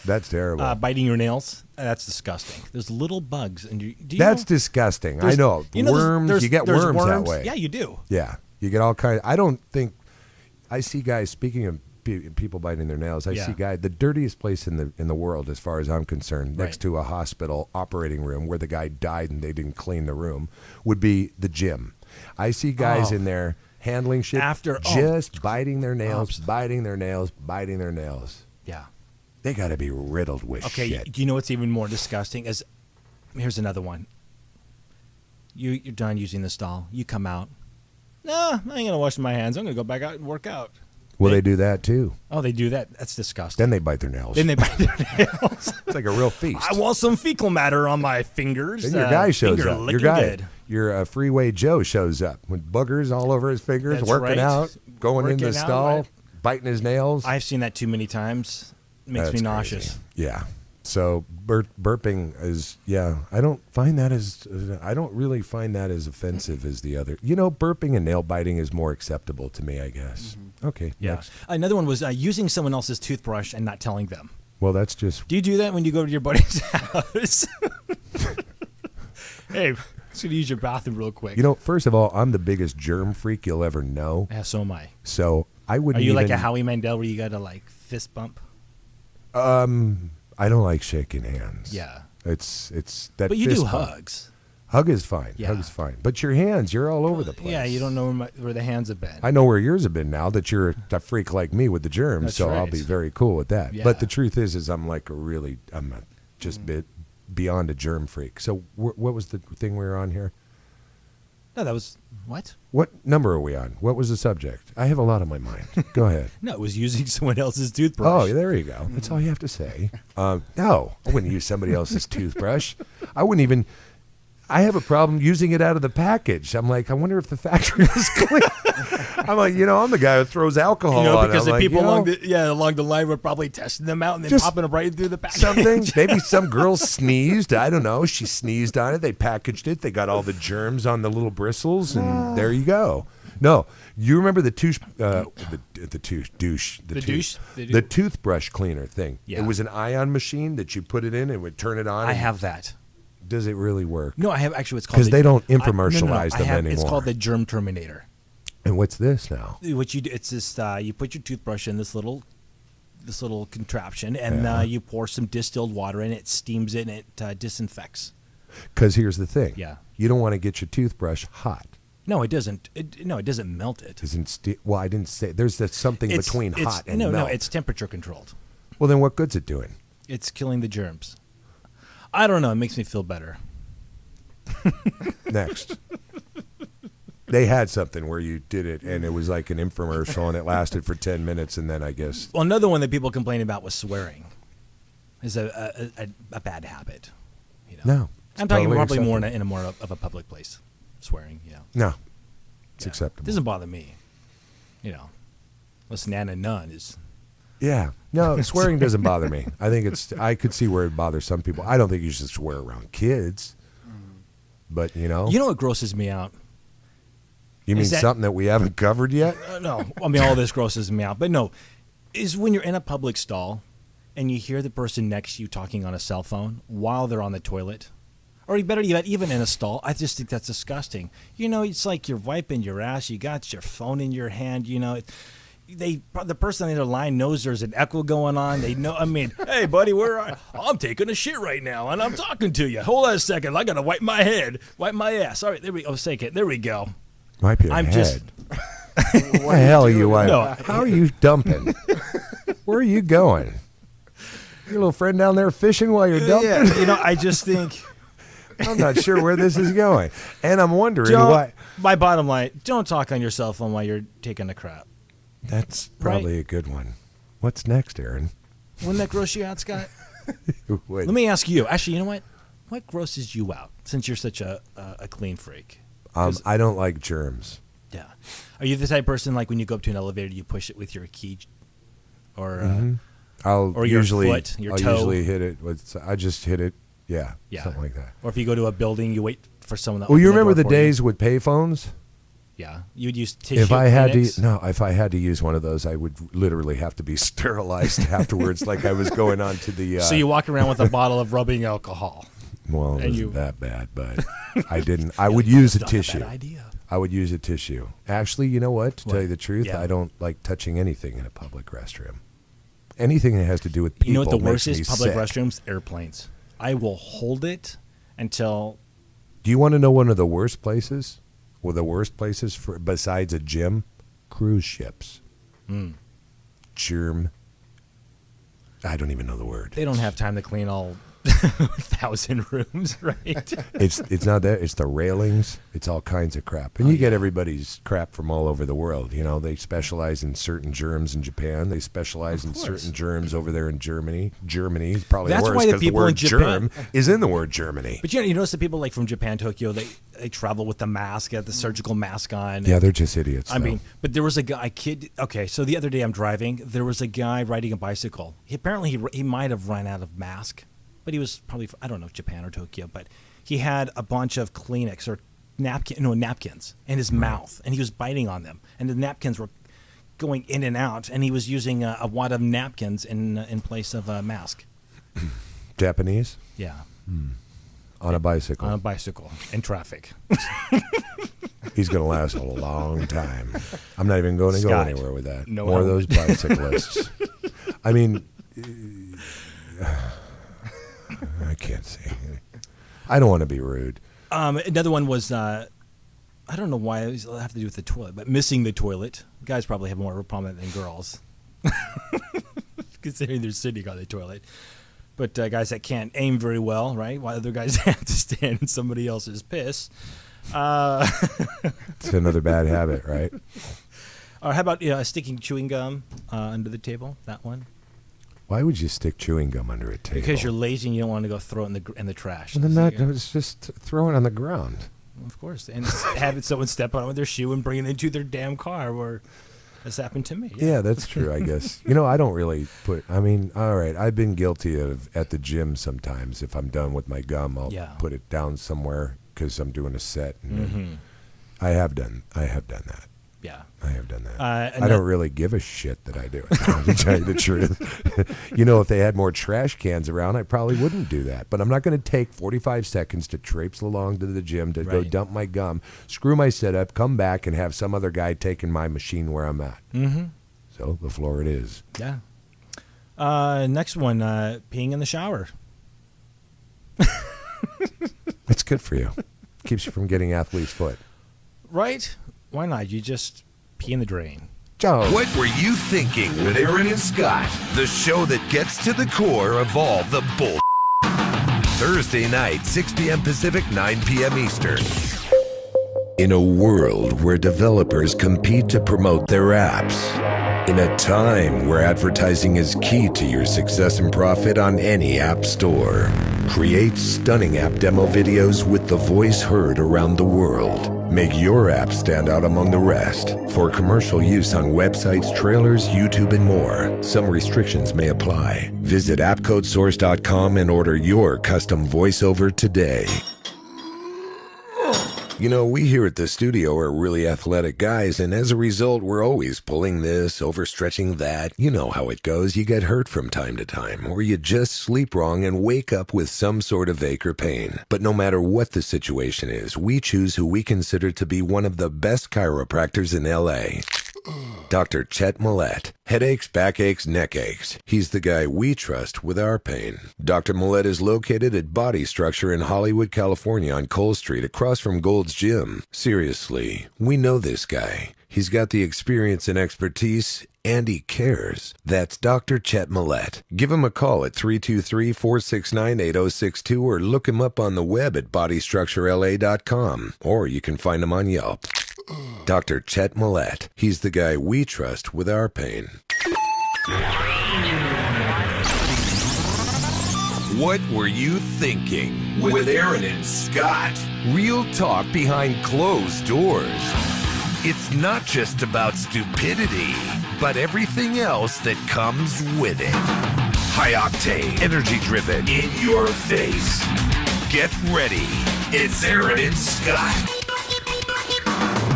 that's terrible. Biting your nails. That's disgusting. There's little bugs, and do you That's know? disgusting. I There's- know. Worms. You get there's worms that way. Yeah, you do. Yeah, you get all kinds. I don't think. I see guys. Speaking of people biting their nails, I Yeah. see guys. The dirtiest place in the world, as far as I'm concerned, next Right. to a hospital operating room where the guy died and they didn't clean the room, would be the gym. I see guys Oh. in there handling shit After- just biting their nails, biting their nails, biting their nails. Yeah. They got to be riddled with Okay. shit. Do you know what's even more disgusting? Here's another one. You're done using the stall. You come out. No, I ain't gonna wash my hands. I'm gonna go back out and work out. Well, they do that too. Oh, they do that. That's disgusting. Then they bite their nails. Then they bite their nails. It's like a real feast. I want some fecal matter on my fingers. Then your guy shows finger up. Your licking guy, good. your Freeway Joe shows up with boogers all over his fingers, That's working right. out, going in Working the out, stall, right. biting his nails. I've seen that too many times. It makes me That's nauseous. crazy. Yeah. So burping is, I don't really find that as offensive as the other. Burping and nail biting is more acceptable to me, I guess. Okay. Yeah. Next. Another one was using someone else's toothbrush and not telling them. Well, that's just, Do you do that when you go to your buddy's house? Hey, just gonna use your bathroom real quick. first of all, I'm the biggest germ freak you'll ever know. Yeah, so am I. So I wouldn't Are you even, like a Howie Mandel where you gotta like fist bump? I don't like shaking hands. Yeah. It's that. But you fist do bump. hugs. Hug is fine. Yeah. Hug is fine. But your hands, you're all over the place. Yeah, you don't know where the hands have been. I know where yours have been now that you're a freak like me with the germs, That's so I'll right. be very cool with that. Yeah. But the truth is I'm like I'm just bit beyond a germ freak. So what was the thing we were on here? No, that was what? What number are we on? What was the subject? I have a lot on my mind. Go ahead. No, it was using someone else's toothbrush. Oh, there you go. That's all you have to say. No, I wouldn't use somebody else's toothbrush. I wouldn't even. I have a problem using it out of the package. I'm like, I wonder if the factory is clean. I'm like, I'm the guy who throws alcohol on it. because I'm the like, people along the line were probably testing them out and then Just popping them right through the package. something. Maybe some girl sneezed. I don't know. She sneezed on it. They packaged it. They got all the germs on the little bristles, and there you go. No, you remember the the toothbrush cleaner thing. Yeah. It was an ion machine that you put it in and would turn it on. I and- have that. Does it really work? No, I have actually. It's called 'Cause the- they don't I- infomercialize them It's anymore. called the Germ Terminator. And what's this now? What you do? It's this. You put your toothbrush in this little contraption, and you pour some distilled water in. It steams it, and it disinfects. Because here's the thing. Yeah. You don't want to get your toothbrush hot. No, it doesn't. It doesn't melt it. Well, I didn't say. There's something between hot and melt. No, it's temperature controlled. Well, then what good's it doing? It's killing the germs. I don't know. It makes me feel better. Next. They had something where you did it, and it was like an infomercial, and it lasted for 10 minutes, and then I guess. Well, another one that people complain about was swearing. Is a bad habit. No. I'm talking totally probably more acceptable. in a more of a public place. Swearing, No. It's Yeah. acceptable. It doesn't bother me. Unless Nana Nunn is. Yeah. No, swearing doesn't bother me. I could see where it bothers some people. I don't think you should swear around kids. But, You know what grosses me out? You mean is that- something that we haven't covered yet? No, I mean all this grosses me out. But no, is when you're in a public stall and you hear the person next to you talking on a cell phone while they're on the toilet, or better yet, even in a stall. I just think that's disgusting. It's like you're wiping your ass. You got your phone in your hand. The person on the other line knows there's an echo going on. They know. I mean, hey, buddy, I'm taking a shit right now, and I'm talking to you. Hold on a second. I gotta wipe my head, wipe my ass. All right, there we go. There we go. Wipe your I'm head. just- What the hell are you wiping? No. How are you dumping? Where are you going? Your little friend down there fishing while you're dumping? Yeah, I just think. I'm not sure where this is going. And I'm wondering Don't, why. My bottom line: don't talk on your cell phone while you're taking a crap. That's probably a good one. What's next, Aaron? Wouldn't that gross you out, Scott? Wait. Let me ask you. Actually, you know what? What grosses you out since you're such a clean freak? I don't like germs. Yeah. Are you the type of person like when you go up to an elevator, you push it with your key, or I'll or your usually, foot, your I'll toe? usually hit it with. I just hit it. Yeah. Something like that. Or if you go to a building, you wait for someone. Well, you remember the days with payphones? Yeah, you'd use tissue. If I had Kleenex. if I had to use one of those, I would literally have to be sterilized afterwards, like I was going on to the. So you walk around with a bottle of rubbing alcohol. Well, it and wasn't you- that bad, but I didn't. I would use a Not tissue. a bad idea. I would use a tissue. Actually, you know what? To tell you the truth, Yeah. I don't like touching anything in a public restroom. Anything that has to do with people. You know what the worst makes is? me Public sick. restrooms, airplanes. I will hold it until. Do you want to know one of the worst places? Well, the worst places for besides a gym, cruise ships. Germ I don't even know the word. They don't have time to clean all 1,000 rooms, right? It's not that. It's the railings. It's all kinds of crap. And you get everybody's crap from all over the world. You know, they specialize in certain germs in Japan. They specialize in certain germs over there in Germany. Germany is probably That's worse why the because the people in word Japan- germ is in the word Germany. But you notice the people like from Japan, Tokyo, they travel with the mask, the surgical mask on. Yeah, they're just idiots. I though. mean, but there was a guy, okay, so the other day I'm driving, there was a guy riding a bicycle. Apparently he might have run out of mask, but he was probably, I don't know, Japan or Tokyo, but he had a bunch of Kleenex or napkins in his mouth, and he was biting on them, and the napkins were going in and out, and he was using a wad of napkins in place of a mask. Japanese Yeah, on a bicycle. on a bicycle in traffic. He's going to last a long time. I'm not even going to go Scott, anywhere with that. no, More I of those bicyclists. I mean, I can't say. I don't want to be rude. Another one was, I don't know why it have to do with the toilet, but missing the toilet. Guys probably have more of a problem than girls, considering they're sitting on the toilet. But guys that can't aim very well, right? While other guys have to stand in somebody else's piss. It's another bad habit, right? Or how about sticking chewing gum under the table? That one. Why would you stick chewing gum under a table? Because you're lazy and you don't want to go throw it in the trash. Well, then it's just throw it on the ground. Of course, and have someone step on it with their shoe and bring it into their damn car. Where that's happened to me. Yeah, that's true, I guess. I don't really all right, I've been guilty of at the gym sometimes. If I'm done with my gum, I'll put it down somewhere because I'm doing a set. And I have done that. Yeah. I have done that. And I don't really give a shit that I do it, to tell you the truth. If they had more trash cans around, I probably wouldn't do that. But I'm not going to take 45 seconds to traipse along to the gym to go dump my gum, screw my setup, come back, and have some other guy taking my machine where I'm at. Mm-hmm. So the floor it is. Yeah. Next one, peeing in the shower. It's good for you. Keeps you from getting athlete's foot. Right? Why not? You just pee in the drain. Joe. What were you thinking with Aaron and Scott? The show that gets to the core of all the bull. Thursday night, 6 p.m. Pacific, 9 p.m. Eastern. In a world where developers compete to promote their apps, in a time where advertising is key to your success and profit on any app store, create stunning app demo videos with the voice heard around the world. Make your app stand out among the rest. For commercial use on websites, trailers, YouTube, and more, some restrictions may apply. Visit appcodesource.com and order your custom voiceover today. We here at the studio are really athletic guys, and as a result, we're always pulling this, overstretching that. You know how it goes. You get hurt from time to time, or you just sleep wrong and wake up with some sort of ache or pain. But no matter what the situation is, we choose who we consider to be one of the best chiropractors in L.A., Dr. Chet Millett. Headaches, backaches, neck aches. He's the guy we trust with our pain. Dr. Millett is located at Body Structure in Hollywood, California on Cole Street across from Gold's Gym. Seriously, we know this guy. He's got the experience and expertise, and he cares. That's Dr. Chet Millett. Give him a call at 323-469-8062 or look him up on the web at bodystructurela.com, or you can find him on Yelp. Dr. Chet Millett. He's the guy we trust with our pain. What were you thinking? With Aaron and Scott. Real talk behind closed doors. It's not just about stupidity, but everything else that comes with it. High octane, energy driven, in your face. Get ready. It's Aaron and Scott.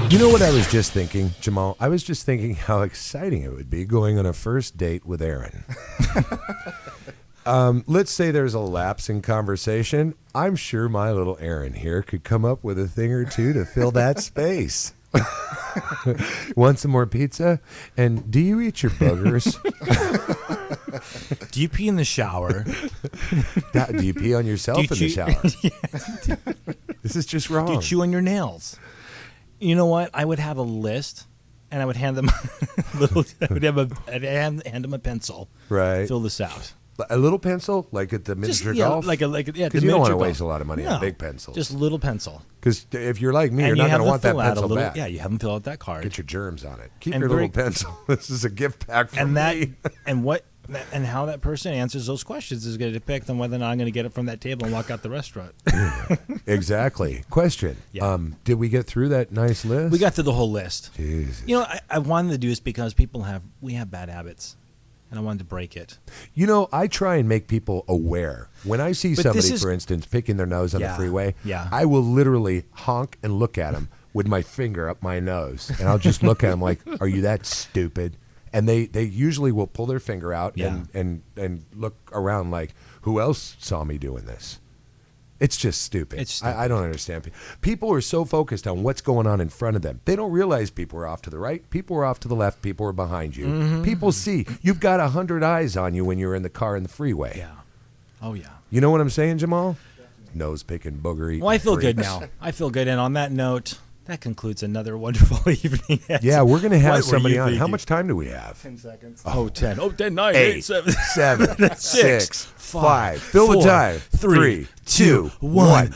You know what I was just thinking, Jamal? I was just thinking how exciting it would be going on a first date with Aaron. Let's say there's a lapse in conversation. I'm sure my little Aaron here could come up with a thing or two to fill that space. Want some more pizza? And do you eat your boogers? Do you pee in the shower? Do you pee on yourself in the shower? This is just wrong. Do you chew on your nails? You know what? I would have a list, and I would hand them I'd hand them a pencil. Right. Fill this out. A little pencil, like at the miniature golf? Because Because you don't want to waste a lot of money on big pencils. Just little pencil. Because if you're like me, And you're you not going have to them want that fill out a pencil little, back. Yeah, you have them fill out that card. Get your germs on it. Keep And your very- little pencil. This is a gift pack from and that me. and how that person answers those questions is going to depict on whether or not I'm going to get it from that table and walk out the restaurant. Exactly. Question. Yeah. Did we get through that nice list? We got through the whole list. Jesus. You know, I wanted to do this because we have bad habits, and I wanted to break it. You know, I try and make people aware. When I see But somebody, this is- for instance, picking their nose on the Yeah, freeway, yeah. I will literally honk and look at them with my finger up my nose. And I'll just look at them like, are you that stupid? And they usually will pull their finger out Yeah. and look around like, who else saw me doing this? It's just stupid. It's stupid. I don't understand. People are so focused on what's going on in front of them. They don't realize people are off to the right, people are off to the left, people are behind you. Mm-hmm. People see. You've got 100 eyes on you when you're in the car in the freeway. Yeah. Oh yeah. You know what I'm saying, Jamal? Nose picking, booger eating. Well, I feel good freaks. now. I feel good. And on that note, that concludes another wonderful evening. Yeah, we're going to What have were somebody you on. How thinking? much time do we have? 10 seconds. Oh, 10. Oh, 10, 9, 8, 8, 7. 7, 6, 5. Fill the 4, time. 3, 3, 2, 1.